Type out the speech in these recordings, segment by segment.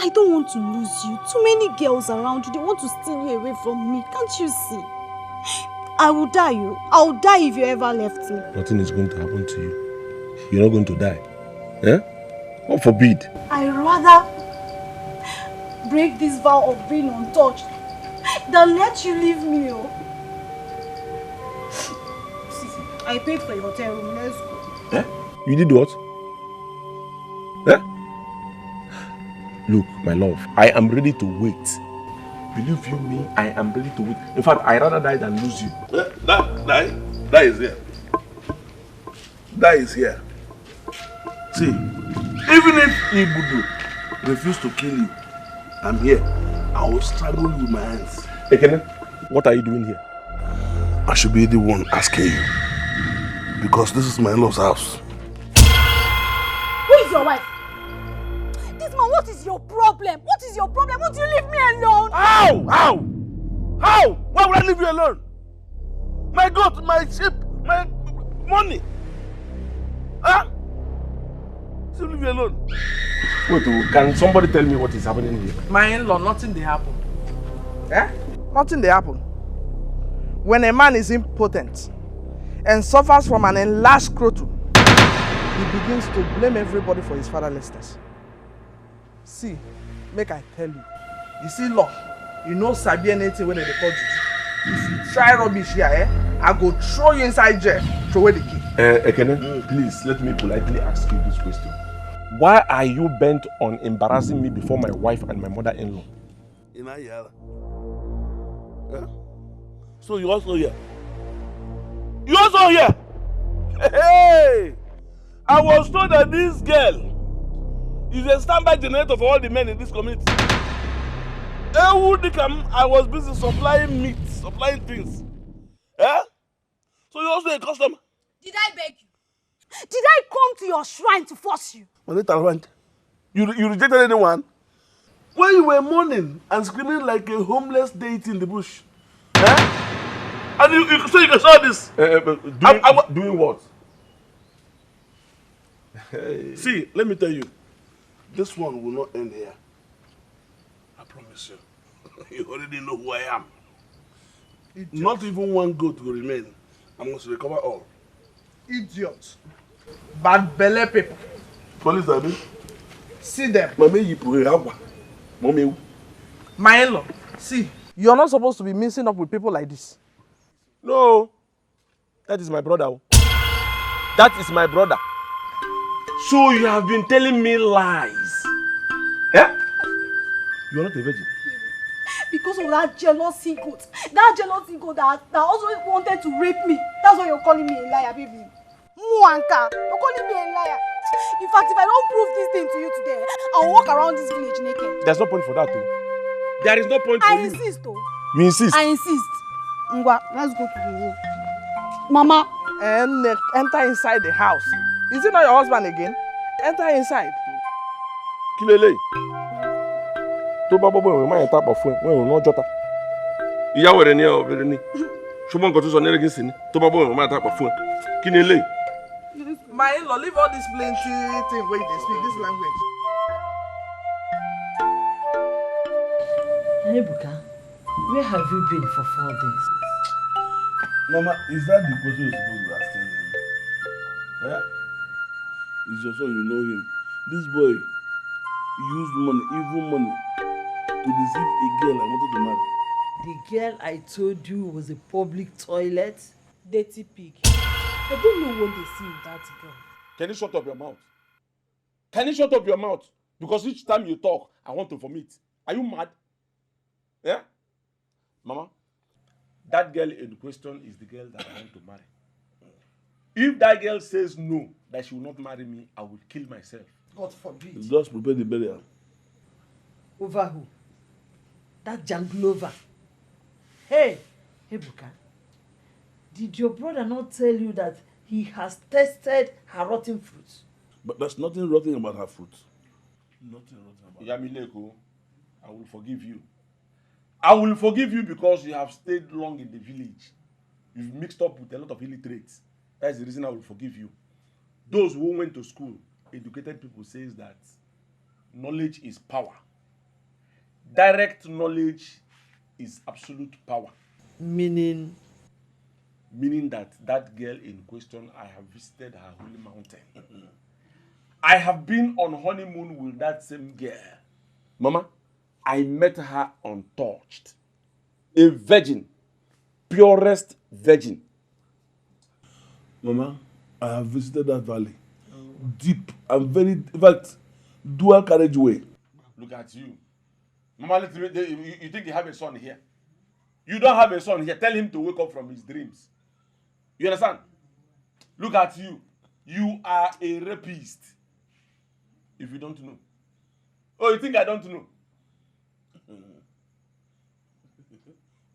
I don't want to lose you. Too many girls around you. They want to steal you away from me. Can't you see? I will die you. I will die if you ever left me. Nothing is going to happen to you. You're not going to die. Eh? God forbid. I rather break this vow of being untouched than let you leave me. Oh. See, I paid for your hotel room. Let's go. Eh? You did what? Eh? Look, my love, I am ready to wait. Believe you me, I am ready to wait. In fact, I rather die than lose you. That is here. That is here. See, even if Ibudu refuse to kill you, I'm here. I will struggle with my hands. Ekene, what are you doing here? I should be the one asking you. Because this is my in-law's house. Who is your wife? This man, what is your problem? What is your problem? Won't you leave me alone? How? How? Why would I leave you alone? My goat, my sheep, my money. Huh? Still leave you alone. Wait, can somebody tell me what is happening here? My in-law, nothing they happen. Eh? Nothing they happen. When a man is impotent and suffers from an enlarged scrotum, he begins to blame everybody for his fatherlessness. See, make I tell you. You see law, you know sabi anything when they call juju. If you try rubbish here, I go throw you inside jail, throw away the key. Ekene, please let me politely ask you this question. Why are you bent on embarrassing me before my wife and my mother-in-law? Ini Edo. Huh? So you also here? You also here? Hey! I was told that this girl is a standby generator for all the men in this community. Dikeh, I was busy supplying meat, supplying things. Eh? So you also a customer? Did I beg you? Did I come to your shrine to force you? You rejected anyone? When you were mourning and screaming like a homeless deity in the bush. Eh? And you saw this. Doing what? See, let me tell you. This one will not end here. I promise you. You already know who I am. Idiot. Not even one goat will remain. I must recover all. Idiot. Bad belly people. Police, I mean. See them. My in-law, see, you're not supposed to be mixing up with people like this. No. That is my brother. That is my brother. So you have been telling me lies. Eh? You are not a virgin. Because of that jealousy goat. That jealousy goat that also wanted to rape me. That's why you're calling me a liar, baby. Muanka, you're calling me a liar. In fact, if I don't prove this thing to you today, I'll walk around this village naked. There's no point for that, though. There is no point for you. I insist, though. You insist? I insist. Ngwa, let's go to the room. Mama. And enter inside the house. Is it not your husband again? Enter inside. Kilele. To babo boy, we might tap of phone. We will not jota. Iya were ni o bere ni. Shomon go to so nere ginsin. To babo we might tap of phone. Kinele. My in-law, leave all this plenty thing where they speak this language. Hey, Buka, where have you been for 4 days? Mama, is that the question you're supposed to be asking him? Yeah? It's your son, you know him. This boy used money, evil money, to deceive a girl I wanted to marry. The girl I told you was a public toilet? Dirty pig. I don't know what they see in that girl. Can you shut up your mouth? Can you shut up your mouth? Because each time you talk, I want to vomit. Are you mad? Yeah? Mama, that girl in question is the girl that I want to marry. If that girl says no, that she will not marry me, I will kill myself. God forbid. Just prepare the burial. Over who? That Janglova. Hey, Buka. Did your brother not tell you that he has tested her rotten fruits? But there's nothing rotten about her fruit. Nothing rotten about her. Yamileko, I will forgive you. I will forgive you because you have stayed long in the village. You've mixed up with a lot of illiterates. That's the reason I will forgive you. Those who went to school, educated people, says that knowledge is power. Direct knowledge is absolute power. Meaning? Meaning that girl in question, I have visited her holy mountain. I have been on honeymoon with that same girl. Mama, I met her untouched. A virgin. Purest virgin. Mama, I have visited that valley. Deep and very, in fact, dual carriageway. Look at you. Mama, you think you have a son here? You don't have a son here. Tell him to wake up from his dreams. You understand? Look at you. You are a rapist. If you don't know. Oh, you think I don't know?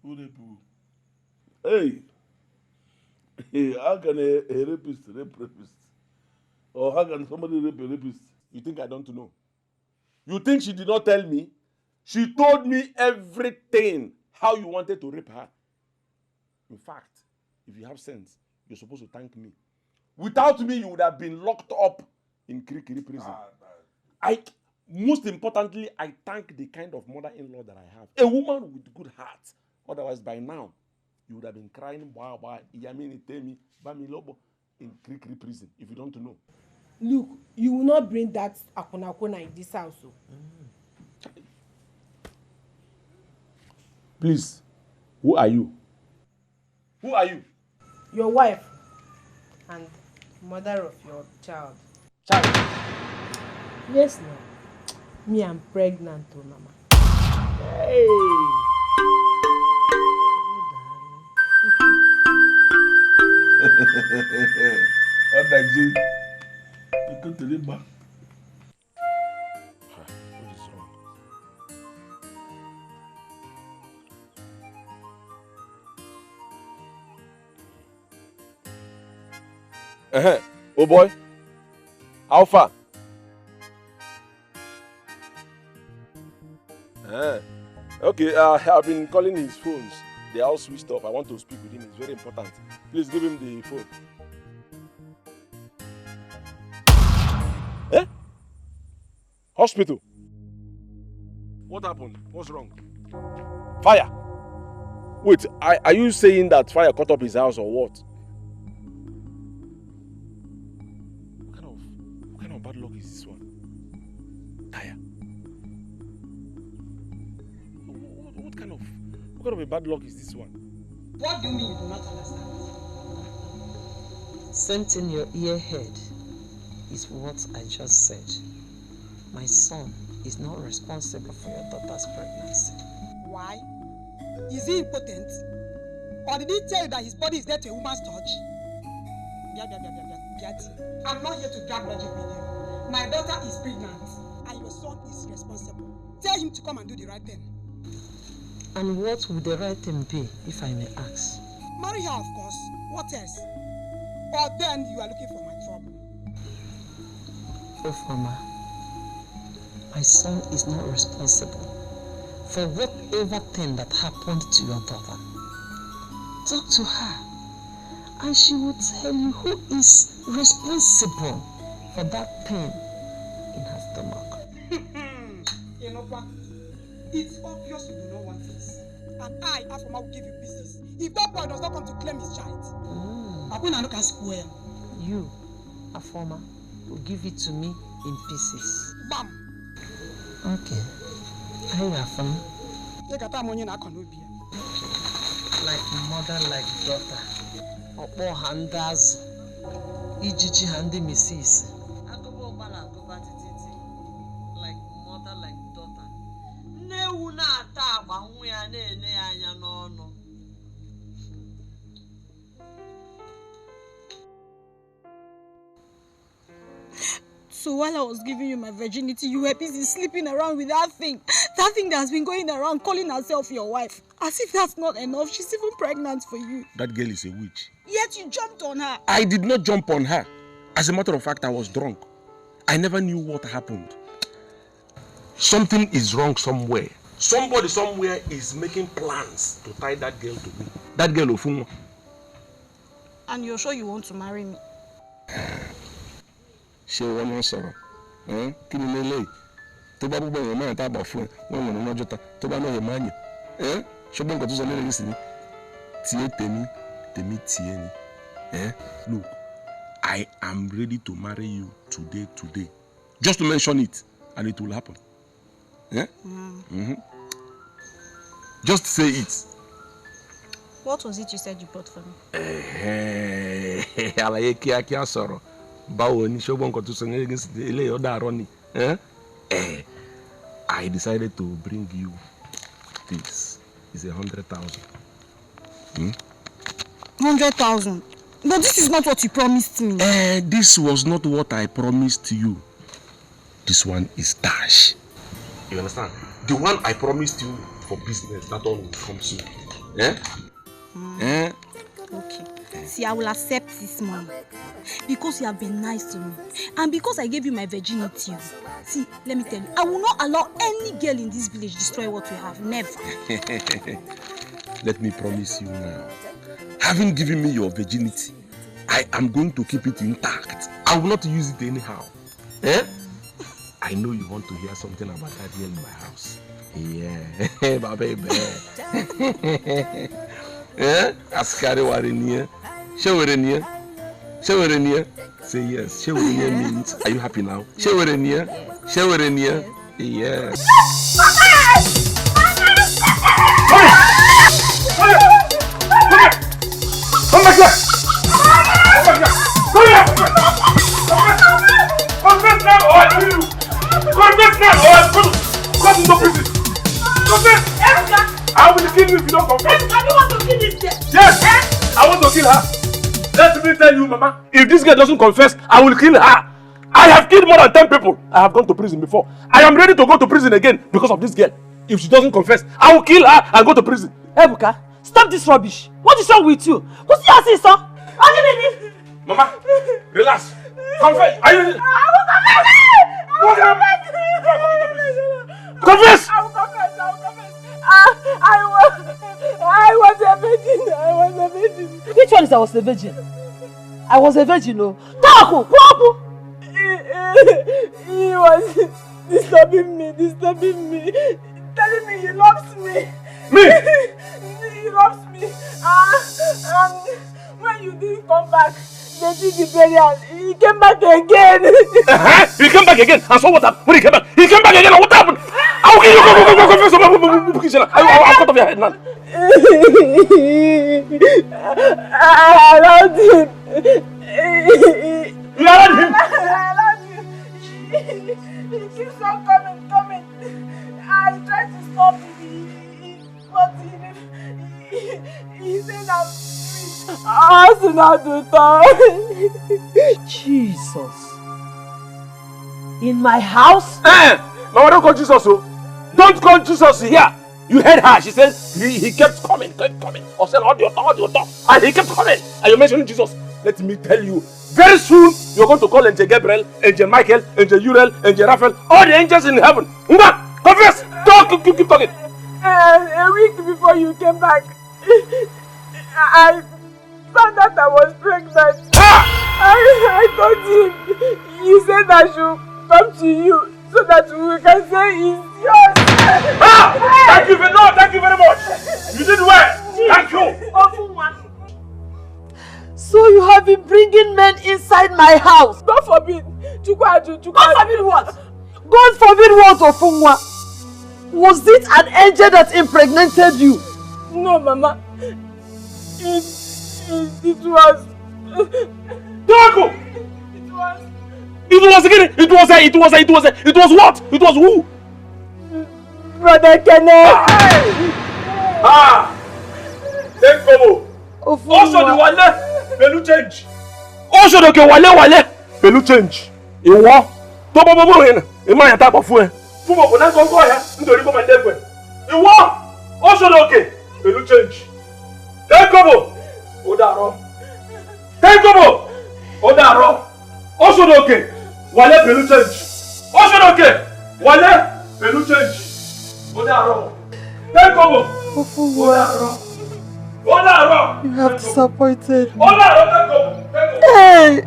Who rape who? Hey, how can a rapist rape rapist? Or how can somebody rape a rapist? You think I don't know? You think she did not tell me? She told me everything how you wanted to rape her. In fact, if you have sense, you're supposed to thank me. Without me, you would have been locked up in Kirikiri prison. Most importantly, I thank the kind of mother-in-law that I have. A woman with good heart. Otherwise, by now, you would have been crying, wow, Iyamini, Temi, Bamilobo, in Kirikiri prison, if you don't know. Look, you will not bring that akona in this house. Please, who are you? Who are you? Your wife and mother of your child. Child? Yes, no. Me, I'm pregnant, oh, Mama. Hey! What did you? You come to the back. What is wrong? Oh boy, how far? Okay, I've been calling his phones. They are all switched off. I want to speak with him. It's very important. Please give him the phone. Eh? Hospital. What happened? What's wrong? Fire. Wait, are you saying that fire cut up his house or what? What kind of bad luck is this one? Tire. What kind of a bad luck is this one? What do you mean you do not understand? Same thing your ear heard is what I just said. My son is not responsible for your daughter's pregnancy. Why? Is he impotent? Or did he tell you that his body is there to a woman's touch? I'm not here to drag logic with you. My daughter is pregnant and your son is responsible. Tell him to come and do the right thing. And what would the right thing be, if I may ask? Marry her, of course. What else? Or then you are looking for my trouble. Oh, Mama, my son is not responsible for whatever thing that happened to your daughter. Talk to her, and she will tell you who is responsible for that pain in her stomach. It's obvious you do not want this. And I, Afoma, will give you pieces if that boy does not come to claim his child. Akuna can square. You, Afoma, will give it to me in pieces. Bam! Okay. Hey, Afoma. Like mother, like daughter. Opo handas. Ijiji handi misisi. Like mother, like daughter. Newu na ata agba nwa ya na-ene ya anya n'ọnụ. So while I was giving you my virginity, you were busy sleeping around with that thing that has been going around calling herself your wife. As if that's not enough, she's even pregnant for you. That girl is a witch. Yet you jumped on her. I did not jump on her. As a matter of fact, I was drunk. I never knew what happened. Something is wrong somewhere. Somebody somewhere is making plans to tie that girl to me. That girl Ofunwa. And you're sure you want to marry me? She won't answer. tó bá búbọ̀ èèyàn máa tábà fún ẹ wọ́n wọ̀n lọ́jọ́ ta tó bá náà yẹ máa yàn ṣùgbọ́n nǹkan tó sọ lẹ́yìn sí ni tiẹ̀ tèmi tiẹ̀ ni look I am ready to marry you today just to mention it and it will happen just say it. What was it you said you brought for me? Àlàyé kíákíá sọ̀rọ̀ báwo ni ṣùgbọ́n nǹkan tó sọ lẹ́yìn sí ni eléyìí ọ̀dà àárọ̀ ni. I decided to bring you this. It's 100,000. 100,000? But this is not what you promised me. This was not what I promised you. This one is dash. You understand? The one I promised you for business, that one will come soon. Okay. See, I will accept this money because you have been nice to me and because I gave you my virginity. See, let me tell you, I will not allow any girl in this village destroy what we have. Never. Let me promise you now. Having given me your virginity, I am going to keep it intact. I will not use it anyhow. I know you want to hear something about that girl in my house. Yeah, my baby. Askari warenia. Shawarenia. Shawarenia. Say yes. Shawarenia means, are you happy now? Shawarenia. Shawarenia. Yes. Come back here! Come here! Confess now or I kill you! Confess now or I come to prison! Confess! I will kill you if you don't confess! I don't want to kill this girl! Yes! I want to kill her! Let me tell you, Mama, if this girl doesn't confess, I will kill her! I have killed more than 10 people! I have gone to prison before. I am ready to go to prison again because of this girl. If she doesn't confess, I will kill her and go to prison. Ebuka, stop this rubbish! What is wrong with you? What's your sister? Mama, relax. Confess. Are you? I will confess. Confess. I will confess. I was a virgin. Which one is I was a virgin? I was a virgin, no. Talk. He was disturbing me, telling me he loves me. Me? He loves me. And when you didn't come back, they did the burial. He came back again. He came back again. And so what happened? When he came back? He came back again. And what happened? How can you go confess? I'll cut off your head now. I allowed him. You allowed him? I allowed him. He keeps on coming. I tried to stop him. But he said I'm Jesus. In my house? Mama, don't call Jesus. Don't call Jesus here. You heard her. She said he kept coming. Or said, all your talk. And he kept coming. And you're mentioning Jesus. Let me tell you. Very soon, you're going to call Angel Gabriel, Angel Michael, Angel Uriel, Angel Raphael, all the angels in heaven. Confess. Talk. Keep talking. A week before you came back, I found out I was pregnant. I told him. He said I should come to you so that we can say it's yours. Thank you very much. You did well. Thank you. So you have been bringing men inside my house. God forbid. God forbid what? God forbid what, Ofunwa? Was it an angel that impregnated you? No, Mama. It was. Doko! It was what? It was who? Brother Kenneth. Take Kobo. Also the wale, pelu change. Also the wale, pelu change. Iwo. Tobo hen. E ma yata kwa fue. Fumo ko na gongo ya, ndori ko mande kwe. Iwo. Also the okay, pelu change. Take Kobo. Odaro. Take Kobo. Odaro. Also the okay, wale pelu change. Also the okay, wale pelu change. Odaro. Take Kobo. Odaro. You have disappointed me. Hey!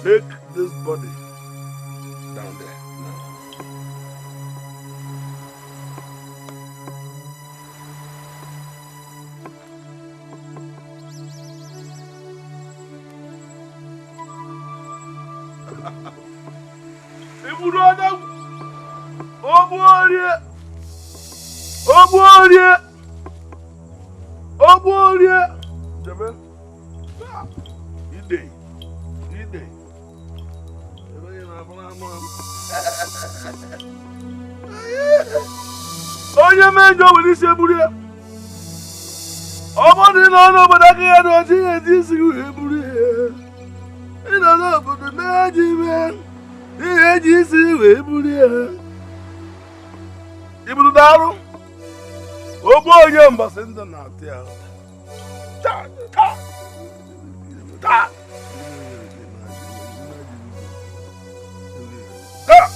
Take this body down there now. Onye mejo wili se buri. Omo ni no but I can't do this buri. Ina no but meji men. Eji si we buri. Iburu daru. Ogbo onye mbase nda na atia. Ta ta. Ta. Yeah.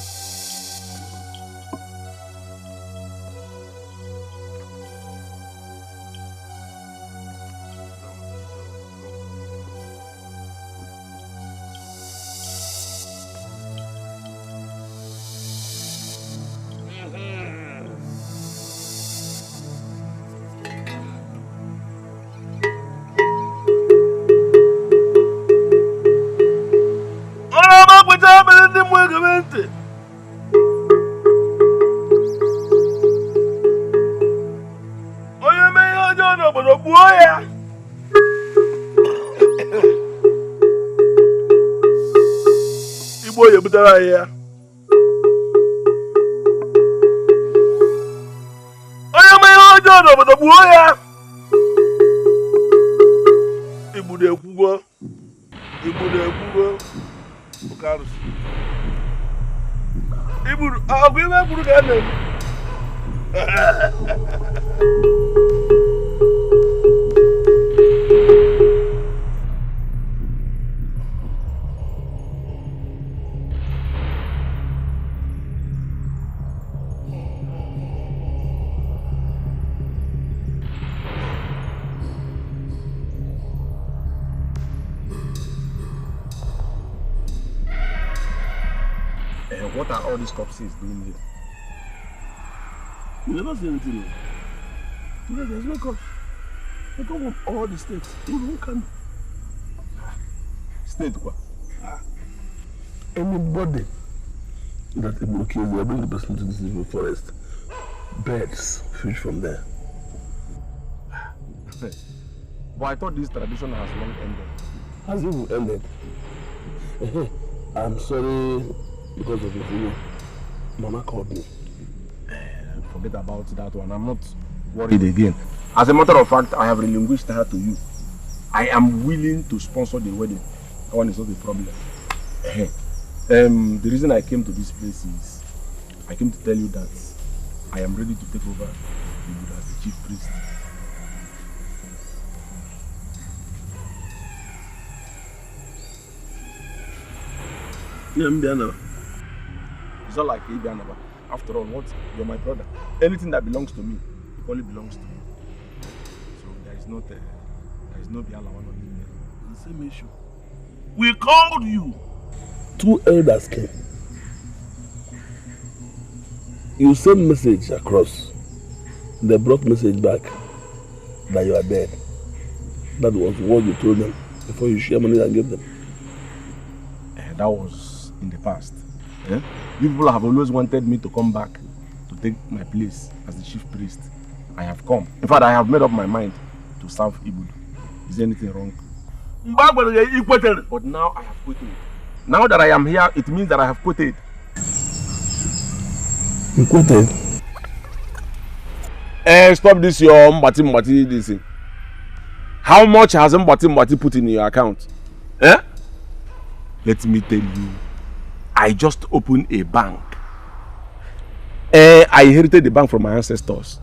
I am my own daughter, but the boy. Ibude Kugo. Carlos. Ibude, I'll be back to the What are all these corpses doing here? You never see anything. There's no corpse. They come from all the states. Who can? State what? Anybody that kills, they bring the person to this evil forest. Birds fish from there. But I thought this tradition has long ended. Has it ended? I'm sorry because of it. Mama called me. Forget about that one. I'm not worried again. As a matter of fact, I have relinquished her to you. I am willing to sponsor the wedding. That one is not a problem. The reason I came to this place is I came to tell you that I am ready to take over as the chief priest. It's not like Ibianaba. After all, what? You're my brother. Anything that belongs to me only belongs to you. So there is no Biala one on me. The same issue. We called you. 2 elders came. You sent message across. They brought message back that you are dead. That was what you told them before you share money and give them. That was in the past. You people have always wanted me to come back to take my place as the chief priest. I have come. In fact, I have made up my mind to serve Ibudu. Is there anything wrong? But now I have quitted. Now that I am here, it means that I have quitted. You quitted? Stop this your Mbati this thing. How much has Mbati put in your account? Let me tell you, I just opened a bank. I inherited the bank from my ancestors.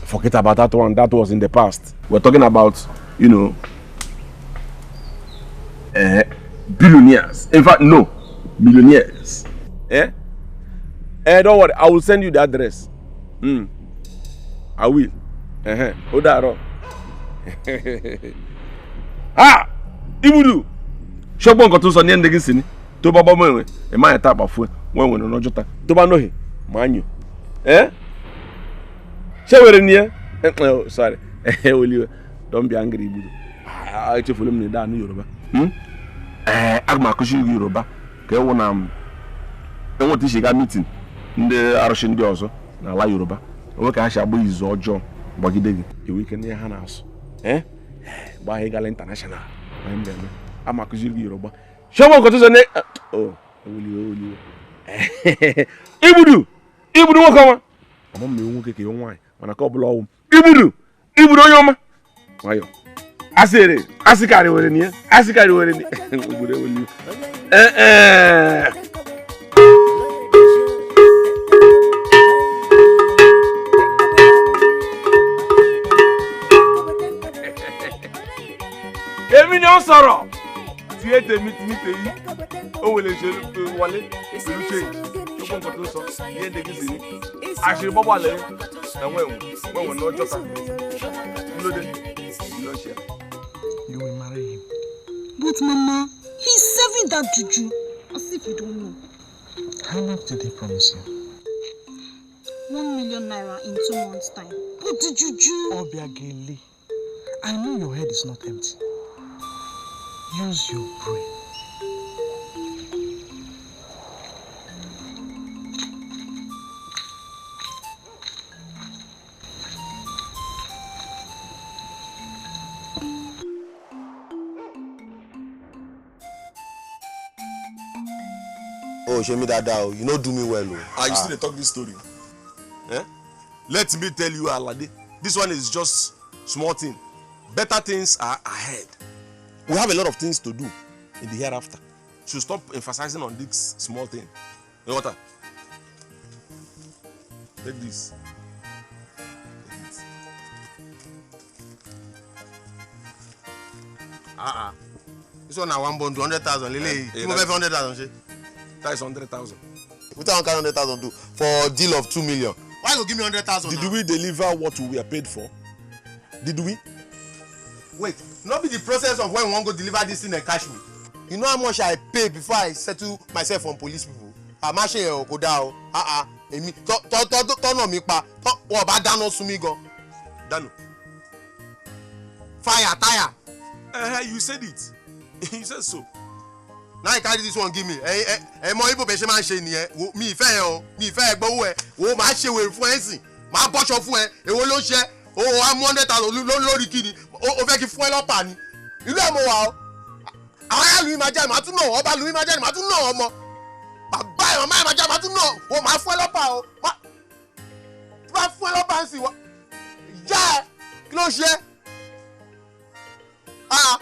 Forget about that one. That was in the past. We're talking about, billionaires. In fact, no, millionaires. Don't worry. I will send you the address. I will. Odaro. Ibudu. Shopon got to Sonny and the Gisini. To Baba Moe. A man tap of food. When no jota. To Banohi. Manu. Shall we in here? Oh, sorry. Don't be angry, Ibudu. I actually follow me down Yoruba. Agma Kushi Yoruba. Go on. I want to see a meeting. The Aroshin also. Now, La Yoruba. Work I shall be his old job. Boggy a weekend near Hanas. By Egal International. I'm a Kushi Yoruba. Show one got to the neck. Oh, will you? Ibudu, come on. I'm on the won't your wine when I couple of Ibudu, Yoma. Why? I said it. I see carry over in here. I see carry over in here. Èmi ni ó sọ̀rọ̀ tí ẹ tèmi ti ní tèyí ó wọlé ṣe wọlé pẹ̀lú ṣe tó gbọ́n nǹkan tó sọ ní èdè kìí sí ní àṣírí bọ́bà lẹ́yìn ẹ̀wọ̀n ní ọjọ́ kan lóde ló ṣe. You will marry him. But Mama, he's serving that juju as if you don't know. How much did he promise you? 1 million naira in 2 months' time. But the juju. Obiageli, I know your head is not empty. Use your brain. Oh, show me that down. You know do me well. You still talk this story. Let me tell you, Alade. This one is just small thing. Better things are ahead. We have a lot of things to do in the hereafter. Should stop emphasizing on this small thing. You know what? Take this. This one now 100,000. Lele, you move 100,000. That is 100,000. What I 100,000 do for a deal of 2 million? Why you give me 100,000? Did we deliver what we were paid for? Did we? Wait, not be the process of when we want to deliver this thing and cash me. You know how much I pay before I settle myself from police people? I'm actually a koda. Emi, turn me pa. What about Dano Sumigo? Dano. Fire, tire. You said it. You said so. Now you carry this one, give me. Mo ibo be se man se ni mi fe gbowo e. Wo ma se we fún ẹ̀sìn. Ma bọ́ṣọ fún ẹ. Èwo ló ṣe? O wa 100,000 lórí kíni. O fẹ́ kí fún ẹ lọ́pàá ni. Ìlú ẹ̀ mo wà o. Àwọn ará lu ma jẹ́ ma tún náà. Ọba lu ma jẹ́ ma tún náà ọmọ. Bàbá ẹ̀ mama ma jẹ́ ma tún náà. O ma fún ẹ lọ́pàá o. Tí bá fún ẹ lọ́pàá ń sì wá. Yeah, close here. Ah,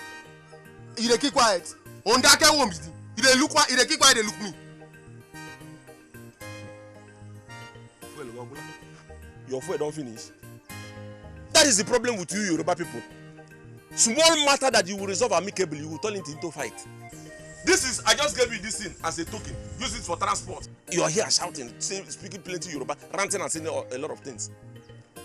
you dey keep quiet. On Dikeh won't be. You dey look quiet. You dey keep quiet. They look me. Your food don't finish. That is the problem with you Yoruba people. Small matter that you will resolve amicably, you will turn it into fight. This is, I just gave you this thing as a token. Use it for transport. You are here shouting, speaking plenty Yoruba, ranting and saying a lot of things.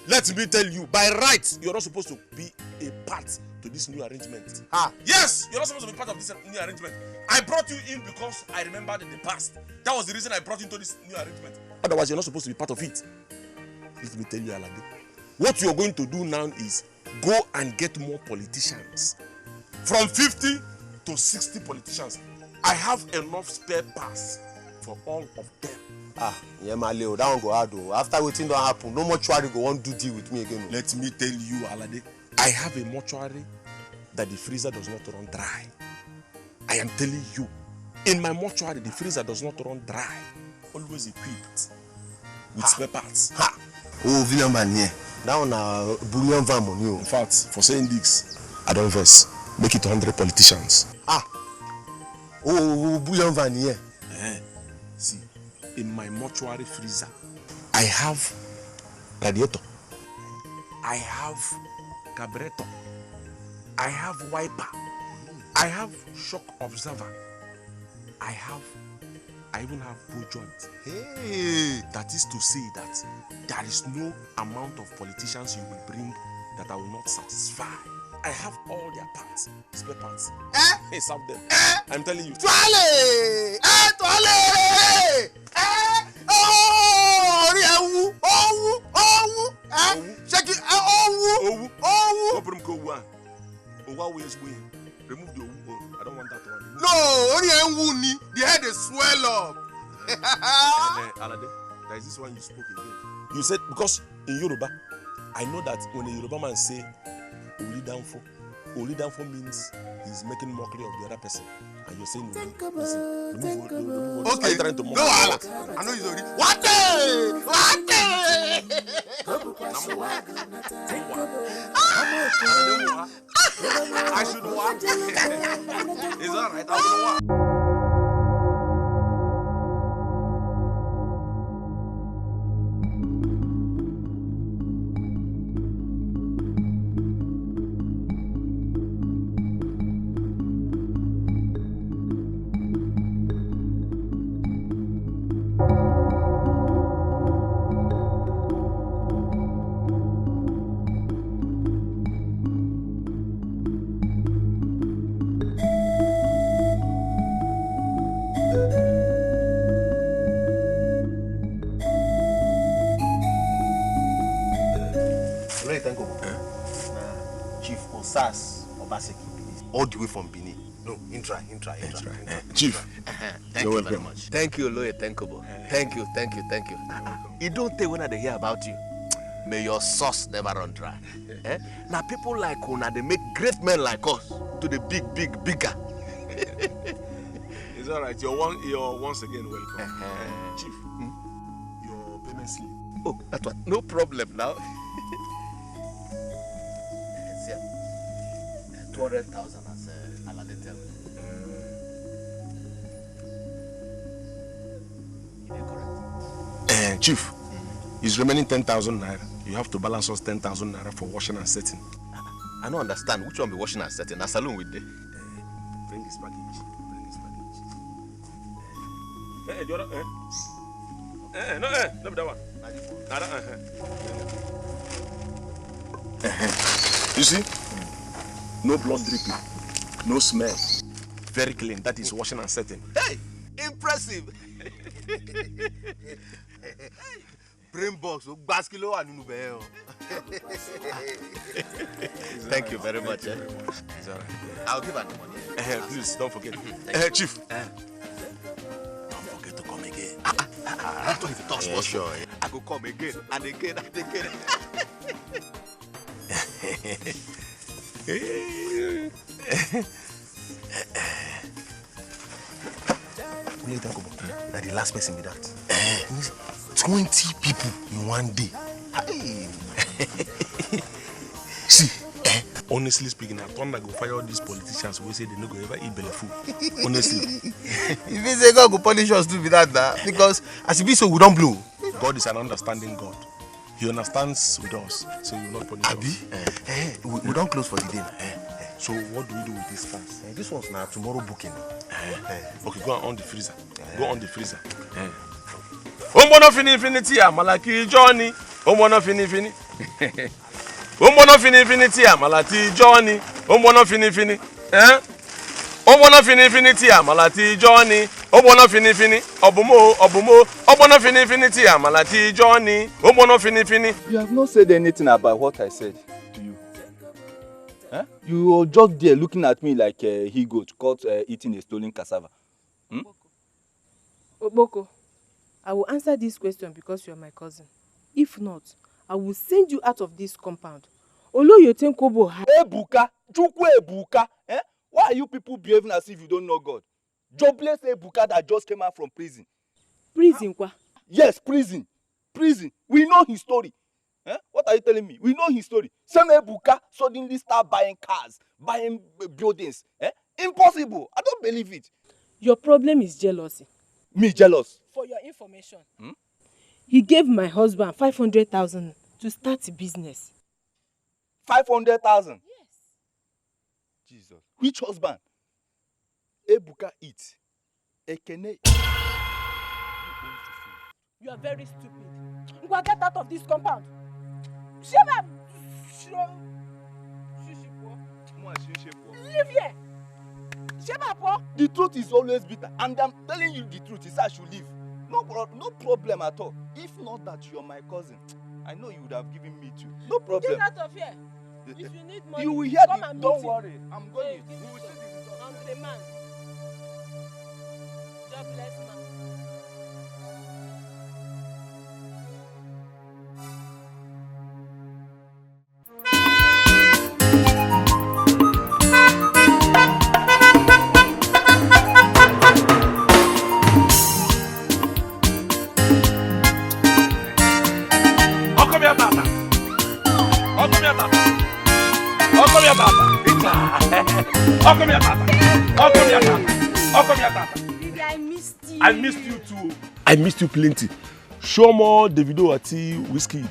Let me tell you, by right, you're not supposed to be a part to this new arrangement. Yes, you're not supposed to be part of this new arrangement. I brought you in because I remembered in the past. That was the reason I brought you into this new arrangement. Otherwise, you're not supposed to be part of it. Let me tell you, Alade. What you're going to do now is go and get more politicians. From 50 to 60 politicians. I have enough spare parts for all of them. Yeah, my Leo, that one go hard though. After waiting don't happen, no mortuary go want to deal with me again. Let me tell you, Alade, I have a mortuary that the freezer does not run dry. I am telling you, in my mortuary, the freezer does not run dry. Always equipped with spare parts. Oh, William man here. That one bullion van money. In fact, for saying this, I don't verse. Make it 100 politicians. Oh, bullion van here. See, in my mortuary freezer, I have radiator, I have carburetor, I have wiper, I have shock observer, I even have bow joint. Hey, that is to say that there is no amount of politicians you will bring that I will not satisfy. I have all their parts, spare parts. Hey, serve them. I'm telling you. Twale! Twale! Check it. Owu. No problem. Go one. Owu is way. Remove the owu. I don't want that one. No, only Ewu ni. The head is swell up. Alade, there is this one you spoke again. You said because in Yoruba, I know that when a Yoruba man say Olidanfo means he's making mockery of the other person, and you're saying listen, remove. Okay, are you trying to mock? No, I know he's already. What? I should walk. It's all right. I will walk. All the way from Benin. No, intra. Chief, thank you very much. Thank you, Loye Tenkobo. Thank you. You don't tell when they hear about you. May your sauce never run dry. Now people like Una, they make great men like us to the bigger. It's all right. You're once again welcome. Chief, your payment slip. Oh, that one. No problem now. 200,000 as Alade tell me. You are correct. Chief, it's remaining 10,000 naira. You have to balance us 10,000 naira for washing and setting. I don't understand which one be washing and setting. A saloon with the. Bring this package. No, be that one. You see? No blood dripping, no smell. Very clean. That is washing and setting. Hey, impressive. Brain box, baskilo and nube. Thank you very much. It's all right. I'll give her the money. Please don't forget. Chief. Don't forget to come again. If you touch us, sure. I will come again and again and again. Now the last person be that. 20 people in one day. Hey. See, honestly speaking, I thought I go fire all these politicians who say they no go ever eat belly food. Honestly. If you say God go punish us too with that, because as it be so, we don't blow. God is an understanding God. He understands with us, so he will not punish us. We don't close for the day. So what do we do with these cars? This one's now tomorrow booking. Okay, go on the freezer. Go on the freezer. Ombono fini ya malaki Johnny. Ombono fini. Ombono fini ya malati Johnny. Ombono fini. Ombono fini ya malati Johnny. Ombono fini. Obumo. Ombono fini ya malati Johnny. Ombono fini. You have not said anything about what I said to you. Huh? You are just there looking at me like he goat caught eating a stolen cassava. Oboko, I will answer this question because you are my cousin. If not, I will send you out of this compound. Olo you think Kobo. Ebuka, Chukwu Ebuka. Why are you people behaving as if you don't know God? Jobless Ebuka that just came out from prison. Prison, kwa? Yes, prison. We know his story. What are you telling me? We know his story. Some Ebuka suddenly start buying cars, buying buildings. Impossible. I don't believe it. Your problem is jealousy. Me jealous? For your information, he gave my husband 500,000 to start a business. 500,000? Yes. Jesus. Which husband? Ebuka eats. Ekene. You are very stupid. You get out of this compound. Leave here. The truth is always bitter, and I'm telling you the truth is I should leave. No problem at all. If not that you're my cousin, I know you would have given me too. No problem. Get out of here. If you need money, you will hear come the, and don't meet worry. him. I'm going. We will see the result. Hungry man. Jobless man. I missed you too. I missed you plenty. Show more Davido ati Whiskey.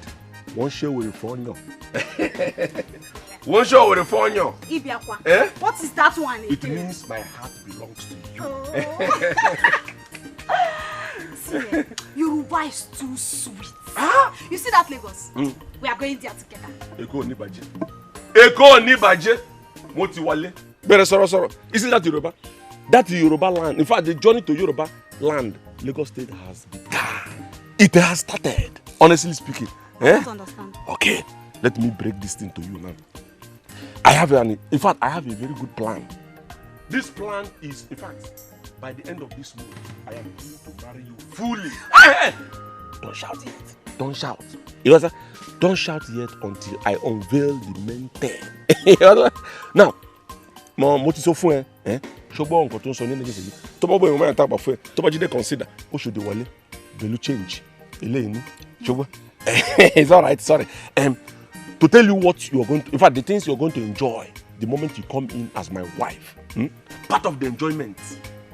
One show with a phone. One show with a phone. Ibiakwa. Eh? What is that one? It means my heart belongs to you. See, Yoruba is too sweet. You see that Lagos? We are going there together. Eko ni baje. Moti wale. Bere soro. Isn't that Yoruba? That Yoruba land. In fact, the journey to Yoruba land, Lagos State has begun. It has started. Honestly speaking. I don't understand. Okay, let me break this thing to you now. I have a very good plan. This plan is, in fact, by the end of this month, I am going to marry you fully. Don't shout yet. Don't shout. You know what? Don't shout yet until I unveil the main thing. Now, mo ti sọ fún ẹ, ṣùgbọ́n nǹkan tó ń sọ ní Nàìjíríà tó bá bọ̀ ìwọ̀n máa ń tàgbà fún ẹ tó bá jíde consider ó ṣòdì wọlé pẹ̀lú change eléyìí ní ṣùgbọ́n it's alright, sorry. To tell you what you are going to, in fact, the things you are going to enjoy the moment you come in as my wife. Part of the enjoyment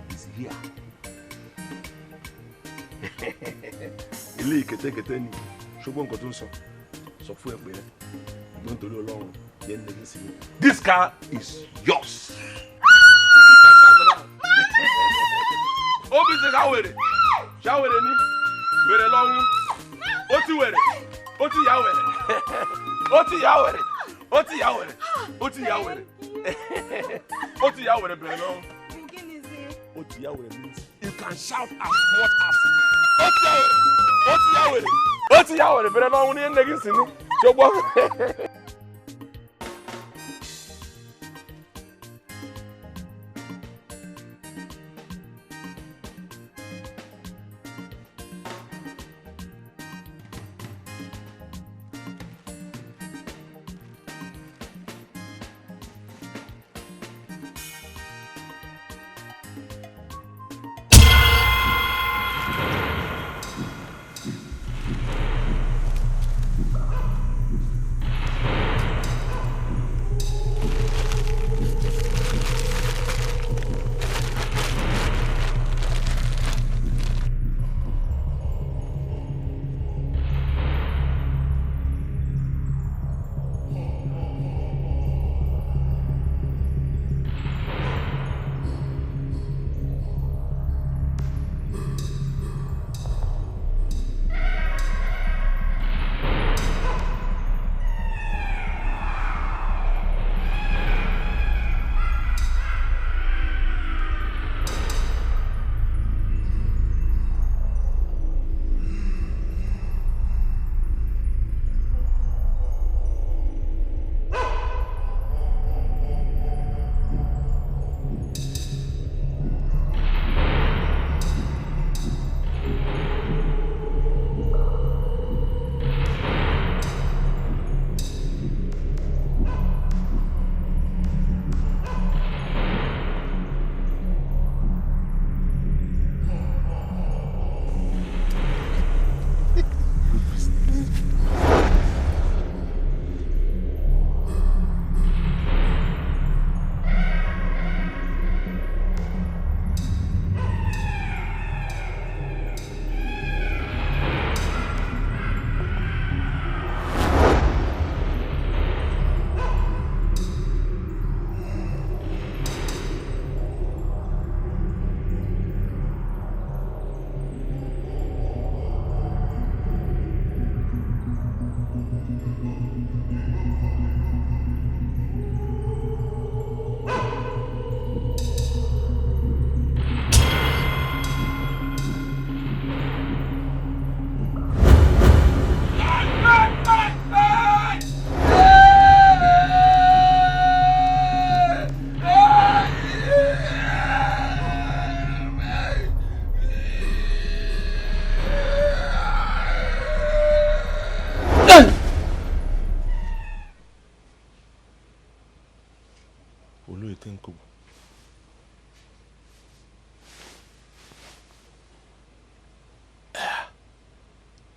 is here. Eléyìí kẹ̀tẹ́kẹ̀tẹ́ ni ṣùgbọ́n nǹkan tó ń sọ fún ẹ pé don't torí Ọlọ́run yẹn lè ní sí mi. This car is yours. Obi ti ṣàwèrè ni wèrè lọ́hún ó ti wèrè ó ti yà wèrè ó ti yà wèrè ó ti yà wèrè ó ti yà wèrè ó ti yà wèrè bẹ̀rẹ̀ lọ́hún ó ti yà wèrè means you can shout as much as ó ti yà wèrè ó ti yà wèrè bẹ̀rẹ̀ lọ́hún ní ẹnẹ́gì sí ni ṣùgbọ́n.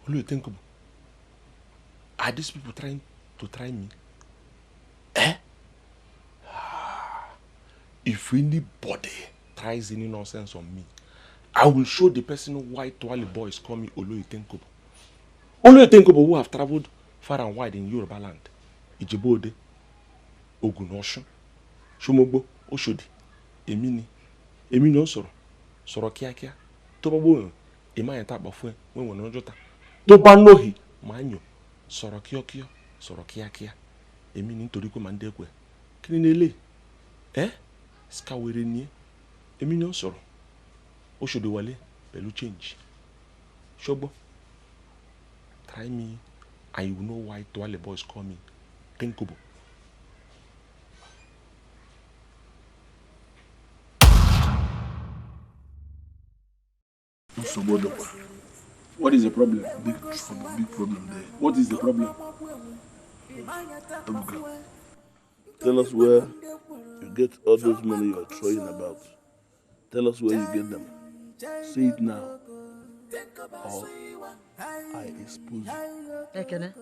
What do you think? Are these people trying to try me? Eh? If anybody tries any nonsense on me, I will show the person why Twali boys call me Oloitenkobo. Oloitenkobo who have traveled far and wide in Yoruba land. Ijebode, Ogunosho, Shumogbo, Oshodi, Emini Osoro, Sorokiakia, Tobobo, Emayanta Bafue, when we're not Jota, Tobanohi, Manyo, Sorokiokio, Sorokiakia, Emini Toriko Mandekwe, Kinele, eh? Skawireni, Emini Osoro, Oshodi Wale, Belu change. Shobo, try me, and you know why Toale boys call me Tenkobo. What is the problem? Big problem there. What is the problem? Ebuka, tell us where you get all those money you're throwing about. Tell us where you get them. Say it now, or I expose you. Ekene,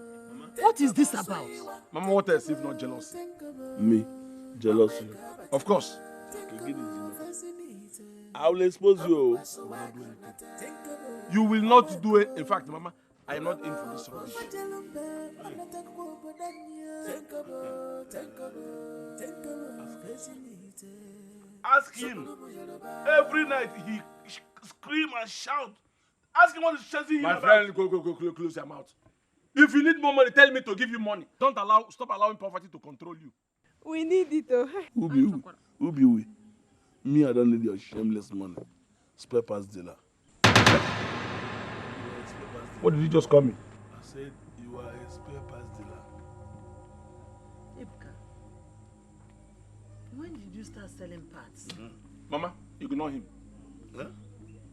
what is this about? Mama, what else if not jealousy? Me? Jealousy? Of course. Okay, I will expose you. You will not do it. In fact, Mama, I am not in for this rubbish. Ask him. Every night he scream and shout. Ask him what is chasing him. My friend, go, close your mouth. If you need more money, tell me to give you money. Stop allowing poverty to control you. We need it, oh. Who be we? Me, I don't need your shameless money. Spare parts dealer. What did you just call me? I said you are a spare parts dealer. Ebuka, when did you start selling parts? Mama, ignore him. Huh?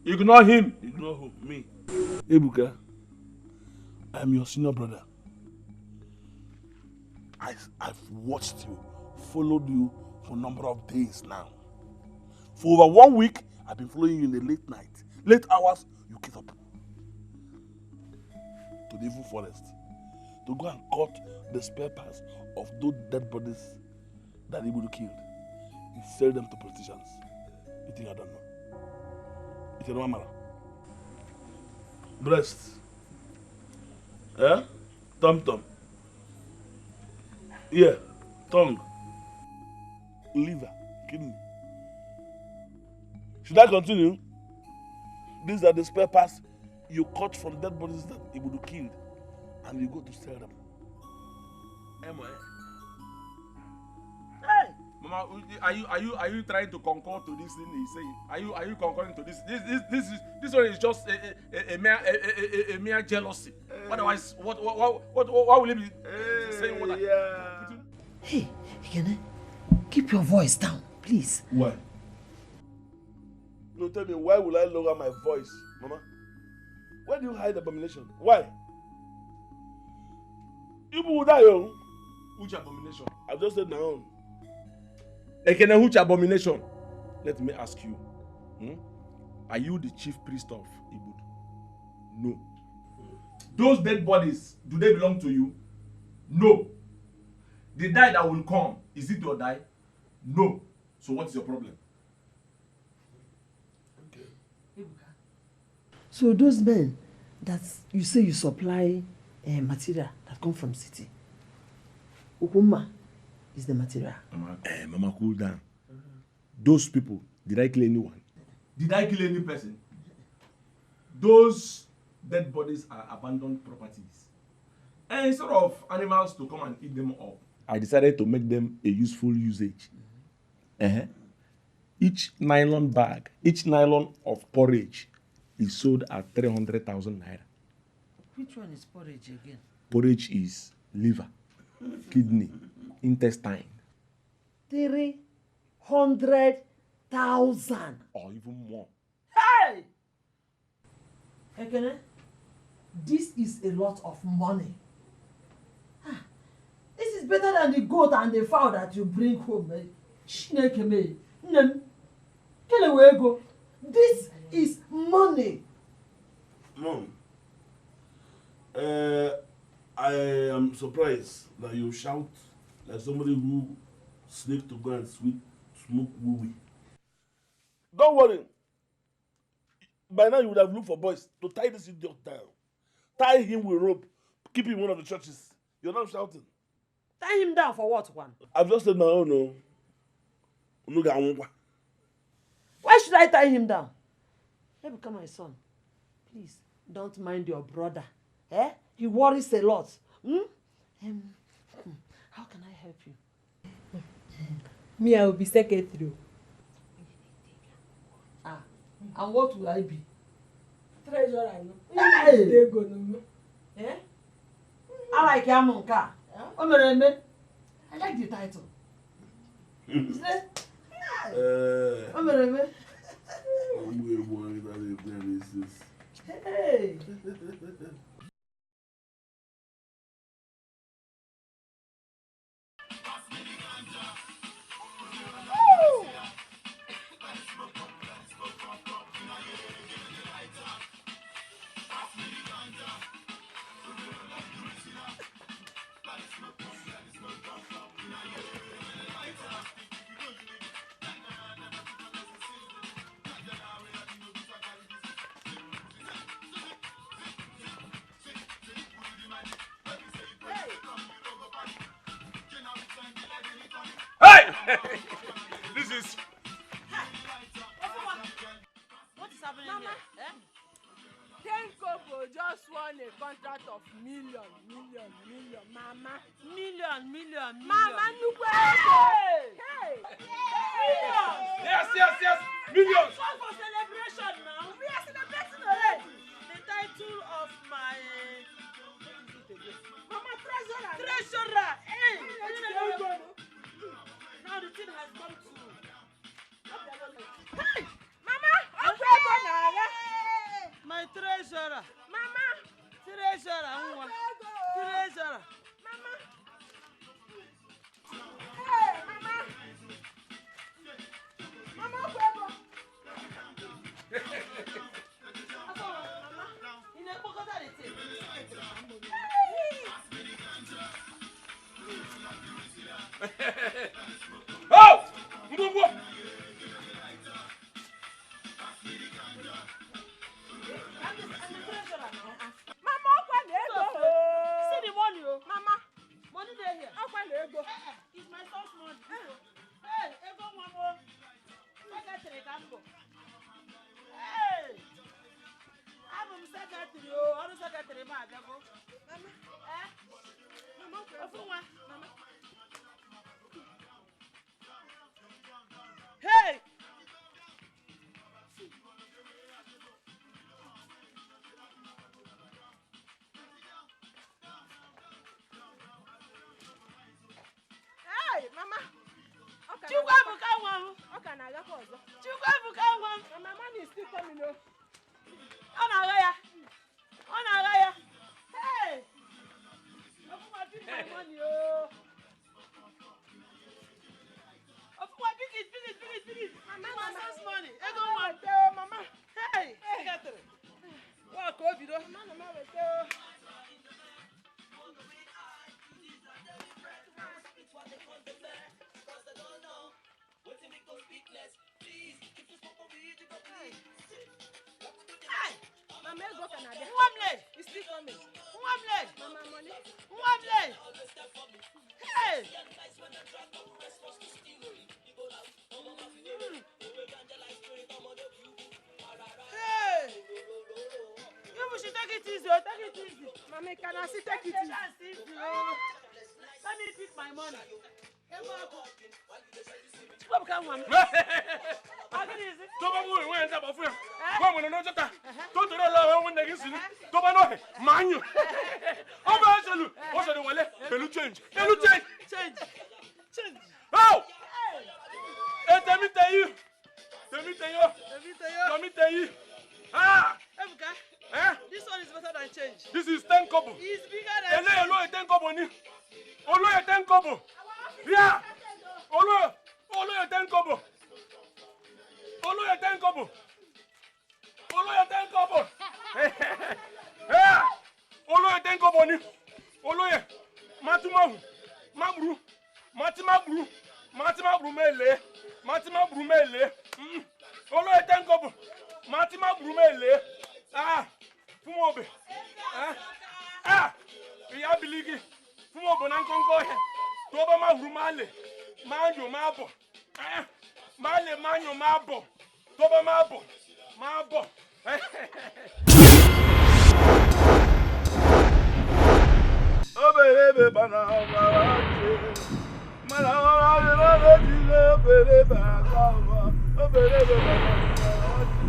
Ignore him. Ignore who? Me. Ebuka, I am your senior brother. I've watched you, followed you for a number of days now. For over 1 week, I've been following you in the late hours, you get up to the evil forest to go and cut the spare parts of those dead bodies that Ibudu killed. You sell them to politicians. You think I don't know? It's a normal matter. Breast. Eh? Tom. Yeah. Tongue. Liver. Kidney. Should I continue? These are the spare parts you cut from dead bodies that Ibudu killed, and you go to sell them. Hey, Mama, are you trying to concur to this thing he's saying? Are you concurring to this? This one is just a mere jealousy. Otherwise, what will he be saying? What? Hey, Ekene, keep your voice down, please. Why? No, tell me, why will I lower my voice, Mama? Why do you hide abomination? Why? You will die, young. Which abomination? I've just said my own. Ekene, which abomination? Let me ask you. Are you the chief priest of Ibud? No. Those dead bodies, do they belong to you? No. The die that will come, is it your die? No. So what is your problem? So those men that you say you supply material that come from city, Ukuma is the material. Mama, cool down. Those people, did I kill anyone? Did I kill any person? Those dead bodies are abandoned properties. And instead of animals to come and eat them up, I decided to make them a useful usage. Each nylon bag, each nylon of porridge is sold at 300,000 naira. Which one is porridge again? Porridge is liver, kidney, intestine. 300,000. Or even more. Hey! Ekene, this is a lot of money. This is better than the goat and the fowl that you bring home. This is money. Mom, I am surprised that you shout like somebody who sneaked to go and smoke woo-wee. Don't worry. By now you would have looked for boys to tie this idiot down. Tie him with rope. Keep him in one of the churches. You're not shouting. Tie him down for what one? I've just said my own. No. Why should I tie him down? Hey, become my son. Please, don't mind your brother. Eh? He worries a lot. How can I help you? Me, I will be secretary. And what will I be? Treasurer, no. Hey! Eh? I like Yamonka. I like the title. Hey! This is. What is happening Mama. here? Tenkobo just won a contract of million. Mama. Million. Mama, Hey! Millions. Yes. Millions. Call for celebration now. We are celebrating already. The title of my Mama, treasurer. treasurer. Hey! Now the thing has come to. Hey! Mama, okay. My treasurer. Mama. Treasurer. Treasurer. Mama. Hey, Mama. Mama, okay. In a pocket of the thing. Oh! Move! Mama, See the money, oh. Mama. Money there here. It's my son's money. Hey, ego one more. Secretary can go. Hey! I'm secretary, oh. I'm secretary, ma. Mama. Eh? Mama, Mama. Hey! Hey, Mama. Okay. Chukwabuka nwa. Okay, na ga ko ozo. Chukwabuka nwa. My money is still coming o. Ọ na-agha ya. Hey! Ọfụma pick my money o. Ọfụma pick it. Mama, son's money. Ego nwa. Mama. Hey! Secretary. Walk obi do. Mama wete o. Mama, ego Canada. Nwamle. It's still coming. Nwamle. Mama, money. Nwamle. Hey! Hey! You should take it easy. Mama, can I see take it easy? Let me pick my money. Tó bá mú ìwé ẹ̀ ń sábà fún ẹ. Wọ́n mú ìnáwó jọ́ta. Tó torí ọlọ́run ọ̀hún ní ẹ̀gísì ní. Tó bá náà máa ń yàn. Ó bá ẹ ṣèlú. Ó ṣèlú wọlé pẹ̀lú change. Change. Oh! Tèmi tẹ yí. Tèmi tẹ yí. Ah! Ebuka, this one is better than change. This is 10 kobo. It's bigger than Eléyìí olóyè 10 kobo ni. Olóyè 10 kobo. Yeah! Olóyè 10 kobo. Olóyè 10 kobo. Olóyè 10 kobo. Olóyè 10 Oboni, Oloye, Matumahu, Mabru, Matimabru, Matimabru mele, Matimabru mele, Oloye Tenkobu, Matimabru mele, Fumobe, Yabiligi, Fumobo Nankonko, Toba Mahrumale, Manjo Mabo, Male Manjo Mabo, Toba Mabo, Mabo. Obelebe banawaraje, manawaraje obelebe akawa, obelebe banawaraje,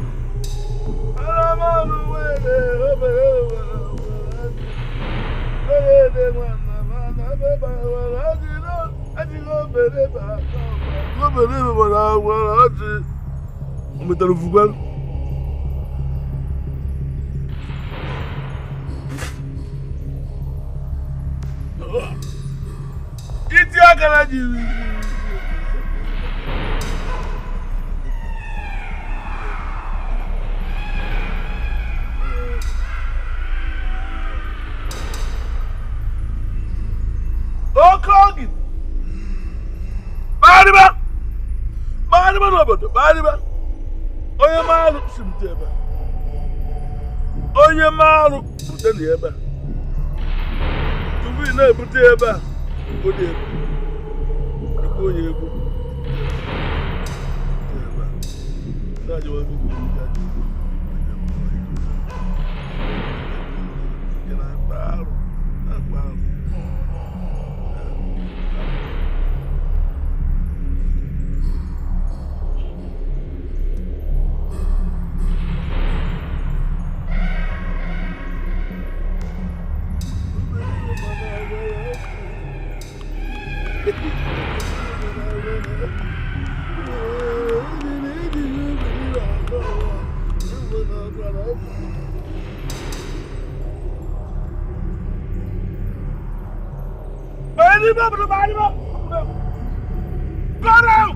alamanuwele obelebe banawaraje, obelebe banawaraje no, ati obelebe akawa, obelebe banawaraje. Ometalo fugalo. Iti agara jiri. Okogi. Bariba no bodo, bariba. Onye malu simteba. Onye malu buteli eba. Tuvi na ebute eba. Ode eba. Iko onye ego. Eba. Na je wa bi ko ja. Kena paru. Na paru. Go down!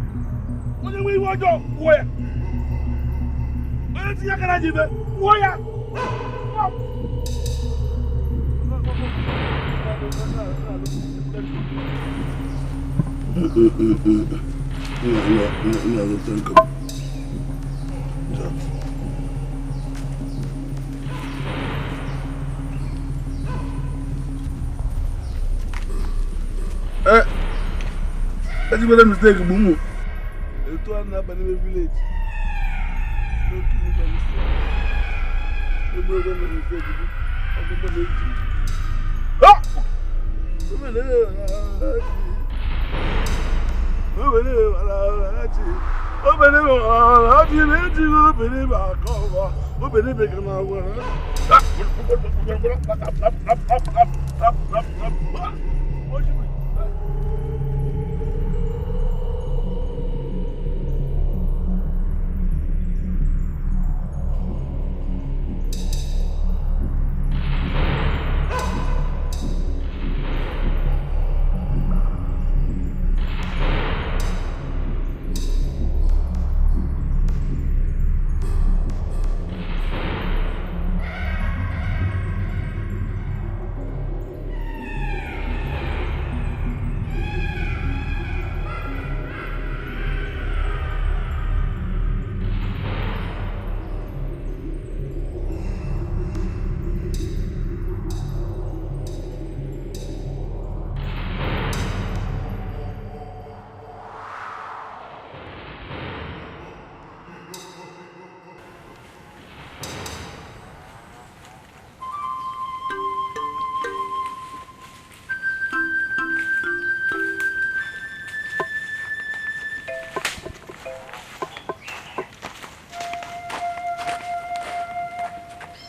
When you want to where? When you can do it, where? That's a mistake, Bumu. You told me about the village. Don't keep me by mistake. You brought on the mistake. I'm going to let you. Ah!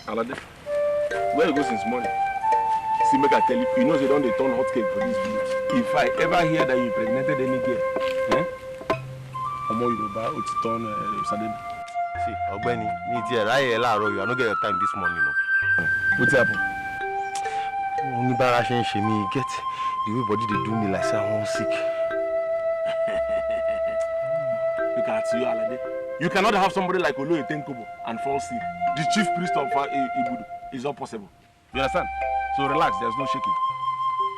Alade, where you go since morning? See, make I tell you, you know they don't turn hot cake for this village. If I ever hear that you impregnated any girl, Omo Yoruba, it's turn sudden. See, Ogbeni, me dear, you are not get your time this morning, no. What's happened? Only barrage she me get the way body they do me like say I'm sick. Look at you, Alade. You cannot have somebody like Oloye Tenkobo and fall sick. The chief priest of Ibudu is not possible. You understand? So relax, there's no shaking.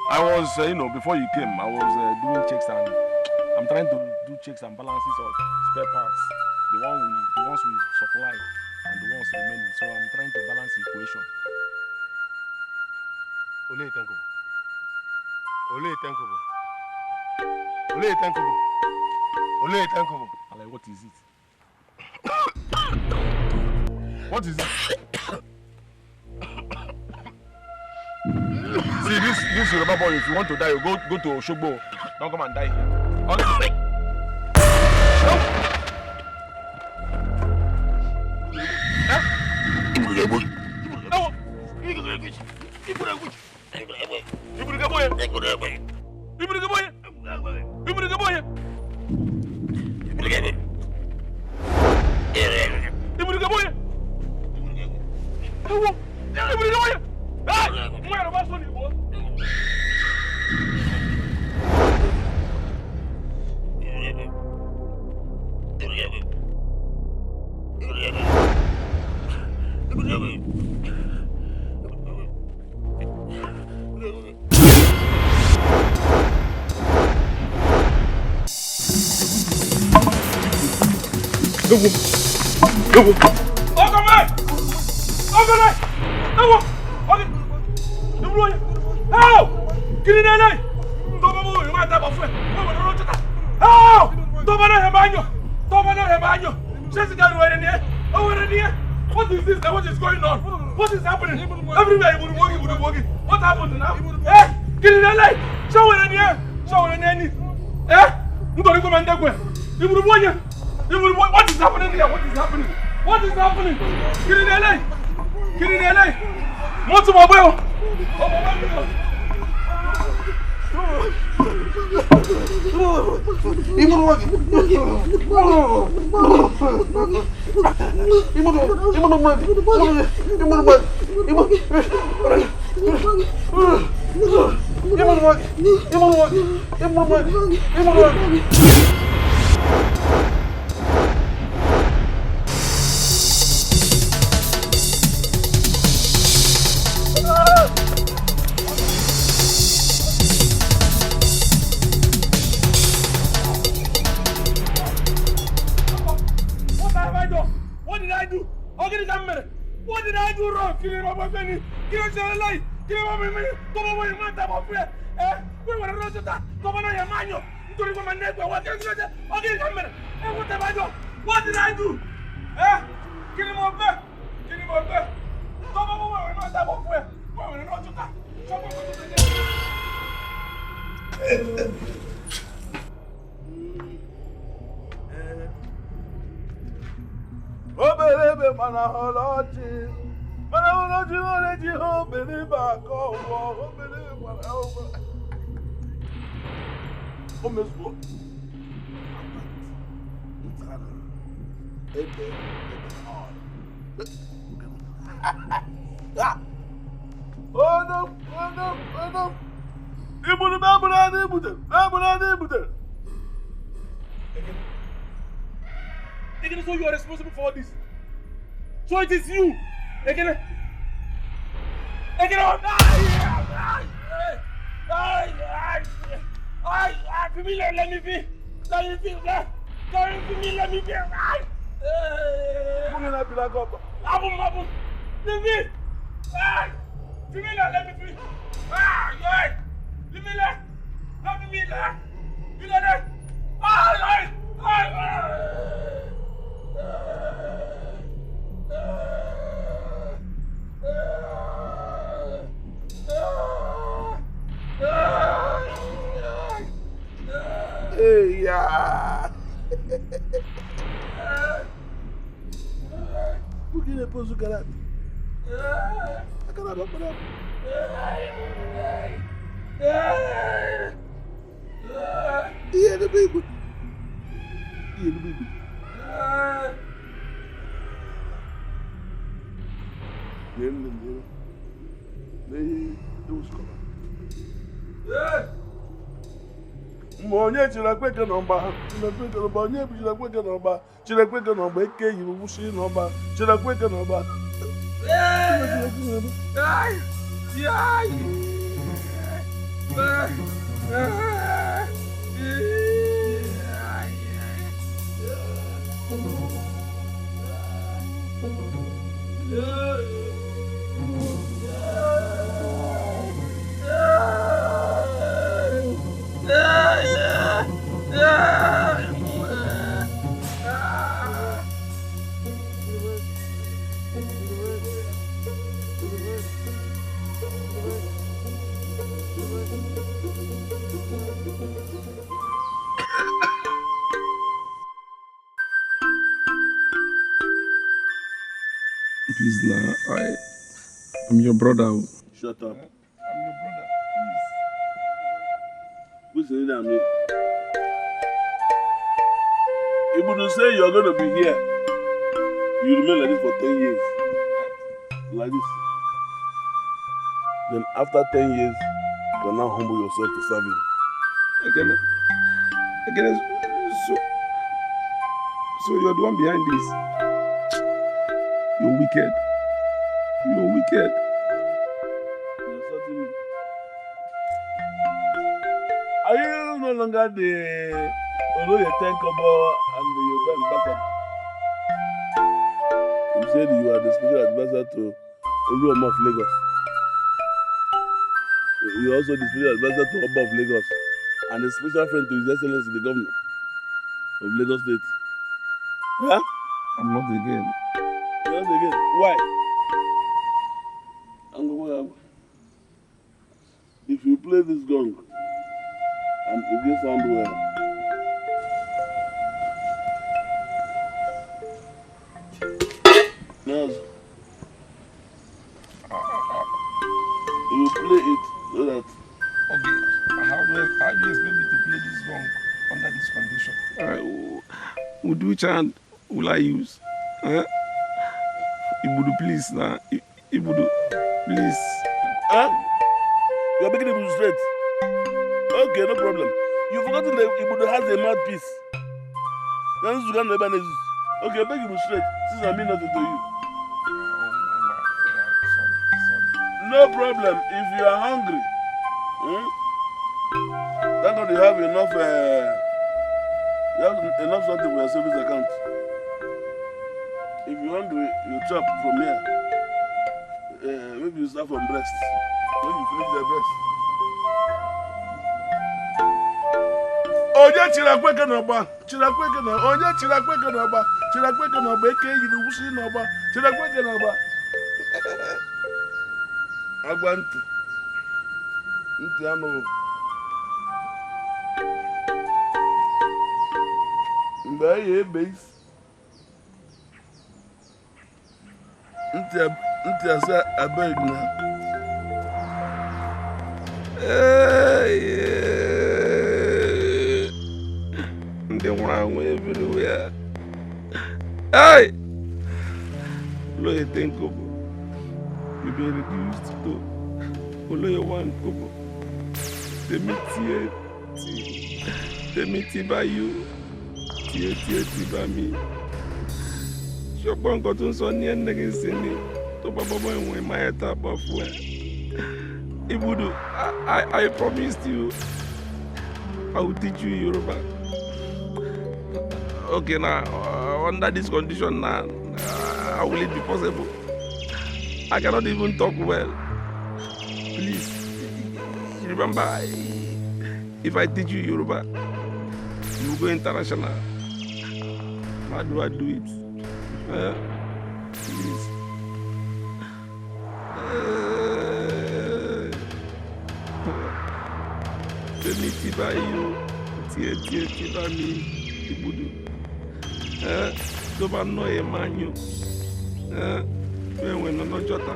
I was, before you came, I was doing checks and I'm trying to do checks and balances of spare parts. The ones we supply and the ones remaining. So I'm trying to balance the equation. Ole Tankobo. Ole Tankobo. Ole Tankobo. Ole Tankobo. Like, what is it? What is it? See, this Yoruba boy, if you want to die, you go to Oshogbo. Don't come and die here. Okay. What is this? What is going on? What is happening? Everywhere you would walking. What happened now? Eh? Get in the light. Show it in here. Show it in any. Eh? What is happening here? What is happening? What is happening? Get in the light. Get in the light. What's my boy? What did I do wrong? Kill him up, Benny. Kill him alive. Kill him up, Benny. Come on, you man, up here. Eh? We want to run to that. Come on, your man. Don't go my neck. What can you do? Okay, come here. Eh, what have I done? What did I do? Eh? Kill him up there. Kill him up there. Come on, you man, up here. We want to run to that. Come on, Obelebe mana holoji. Mana holoji oleji obele ba ko wo. Obelebe mana obo. Omesbo. Ebe. Oh no. Ibunu babula ni ibute. Again, so you are responsible for this. So it is you. Again. Let me be. Let me be. Let me be. Hey, yeah. Por que depois o cara? A cara vai parar. E ele bebo. Onye Chilakweke n'ọba, onye Chilakweke n'ọba, Chilakweke n'ọba, eke yiri wusi n'ọba, Chilakweke n'ọba. Please, now, I'm your brother. Shut up. I'm your brother, please. Who's saying that me? If you say you're going to be here, you remain like this for 10 years. Like this. Then after 10 years, you can now humble yourself to serve him. Again, so you're the one behind this. You're wicked. You're wicked. You're insulting me. Are you no longer the Oloye Tenkobo and the Yoruba ambassador? You said you are the special advisor to Oluomo of Lagos. You are also the special advisor to Oba of Lagos and a special friend to His Excellency the Governor of Lagos State. Huh? I'm not again. You're not again. Why? If you play this gong and it didn't sound well, now you play it so that. Okay, how do you expect me to play this gong under this condition? Which hand will I use? Ibudu, please, now. Ibudu, please. Huh? You're making it straight. Okay, no problem. You've forgotten that Ibudu has a mouthpiece. Okay, make it straight, since I mean nothing to you. No problem. If you are hungry, thank God you have enough something for your savings account. If you're hungry, you chop from here. Maybe you start from breast. When you finish the breast. Onye Chirakweke n'ọgba, Chirakweke n'ọgba, onye Chirakweke n'ọgba, Chirakweke n'ọgba, eke yiri wusi n'ọgba, Chirakweke n'ọgba. Agba ntị. Ntị anụghị. Mgbe anyị ebe isi. Ntị asa abeg na. Ndị nwụrụ anwụ everywhere. Hey! Oloye 10 kobo. You been reduced to Oloye 1 kobo. Tèmi ti bá you. Tie ti bá mi. Ṣọpọ̀ nǹkan tó ń sọ ní ẹnìkan sí ni tó bá bọ́bọ́ ìwọ̀n ìmáyẹ̀ta bọ̀ fún ẹ. Ibudu, I promised you I will teach you Yoruba. Okay, now under this condition now, how will it be possible? I cannot even talk well. Please, remember, if I teach you Yoruba, you will go international. How do I do it? Please. Tèmi ti bá you, tie ti bá mi, Ibudu. Tó bá ná ẹ máa yún. Bẹ́ẹ̀ wẹ̀ nánà jọ́ta.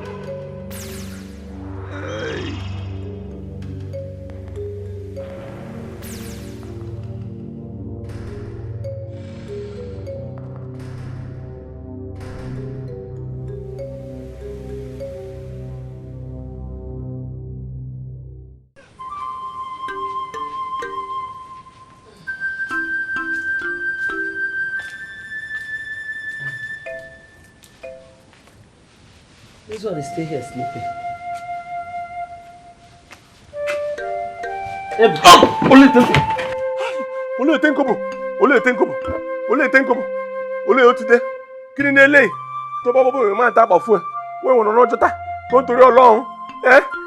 This one is still here sleeping. Only tenkobo. Only otide. Kini nele. To babo bo ma ta pa fu e. We won no jota. To ntori Ọlọ́run.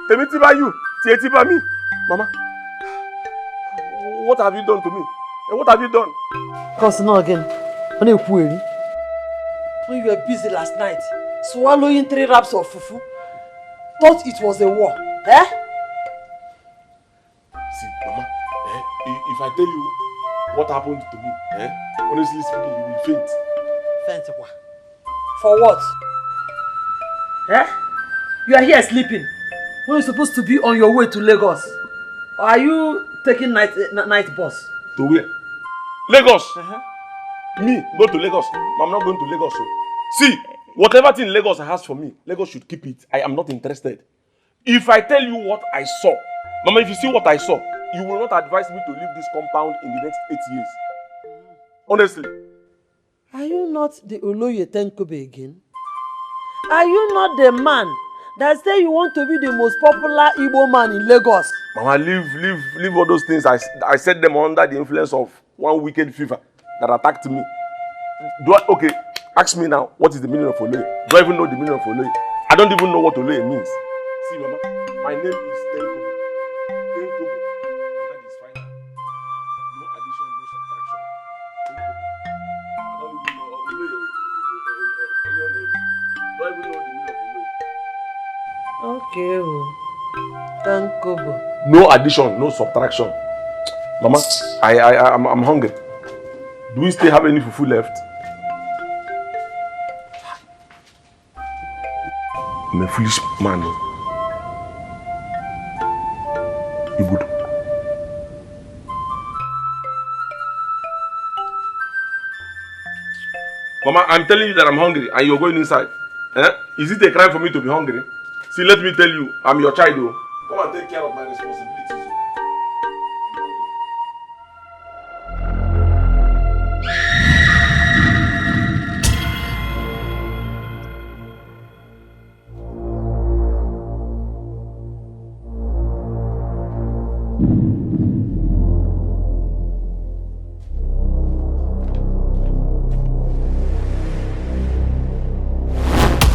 Tèmi ti bá you, ti ti bá mi. Mama. What have you done to me? What have you done? Cause now again. When you were busy last night, swallowing 3 wraps of fufu, thought it was a war. See, Mama, if I tell you what happened to me, honestly speaking, you will faint. Faint what? For what? You are here sleeping when you're supposed to be on your way to Lagos. Or are you taking night bus? To where? Lagos. Me go to Lagos. I'm not going to Lagos. See, whatever thing Lagos has for me, Lagos should keep it. I am not interested. If I tell you what I saw, Mama, if you see what I saw, you will not advise me to leave this compound in the next 8 years. Honestly. Are you not the Oloye Tenkobe again? Are you not the man that say you want to be the most popular Igbo man in Lagos? Mama, leave all those things. I set them under the influence of one wicked fever that attacked me. Okay, ask me now, what is the meaning of Oloye? Do I even know the meaning of Oloye? I don't even know what Oloye means. See, Mama, my name is Tenkobo. Tenkobo. And that is final. No addition, no subtraction. Tenkobo. I don't even know Oloye. Do I even know the meaning of Oloye? Okay, Tenkobo. No addition, no subtraction. Mama, I'm hungry. Do we still have any fufu left? I'm a foolish man. You would. Mama, I'm telling you that I'm hungry and you're going inside. Is it a crime for me to be hungry? See, let me tell you, I'm your child. Come and take care of my responsibilities.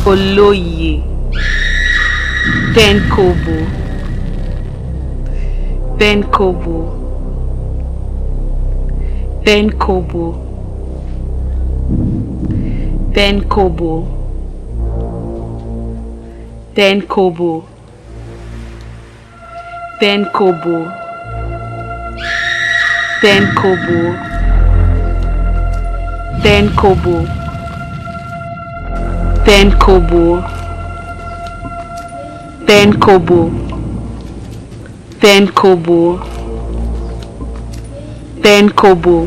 Oloye Tenkobo Tenkobo Tenkobo Tenkobo Tenkobo Tenkobo Tenkobo Tenkobo Tenkobo Tenkobo Tenkobo Tenkobo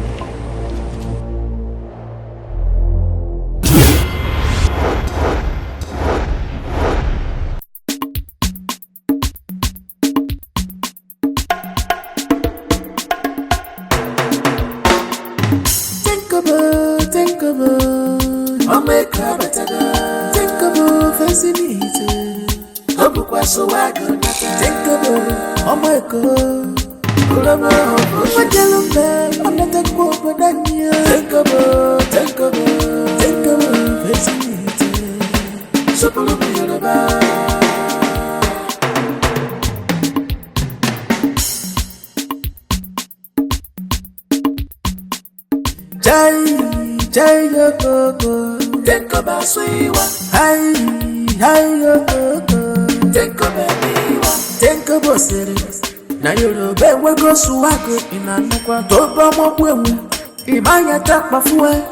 Suwago inanukwa toba mobwemu imanya takpafue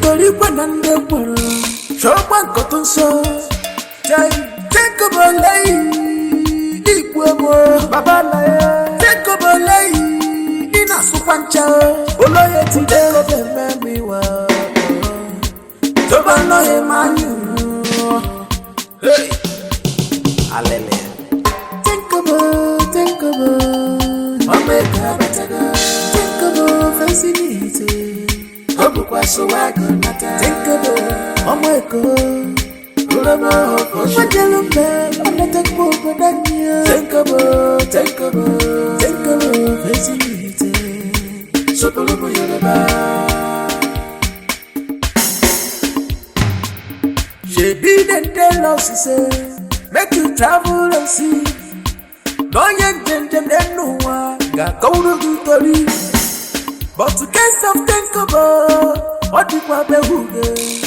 tori kwana ndekworo shokwa nkotonso jai tekobole ikwemo babala tekobole ina supancha oloye ti dekobe memiwa toba no emanyu hey alele tekobole Tenkobo fascinate. Obukwa suwago nata. Tenkobo omweko. Ulama hoko. Majalumbe. Onatakbo badanya. Tenkobo. travel and see. Don't yet no one got go to story. But to case of thinkable, what you want to do?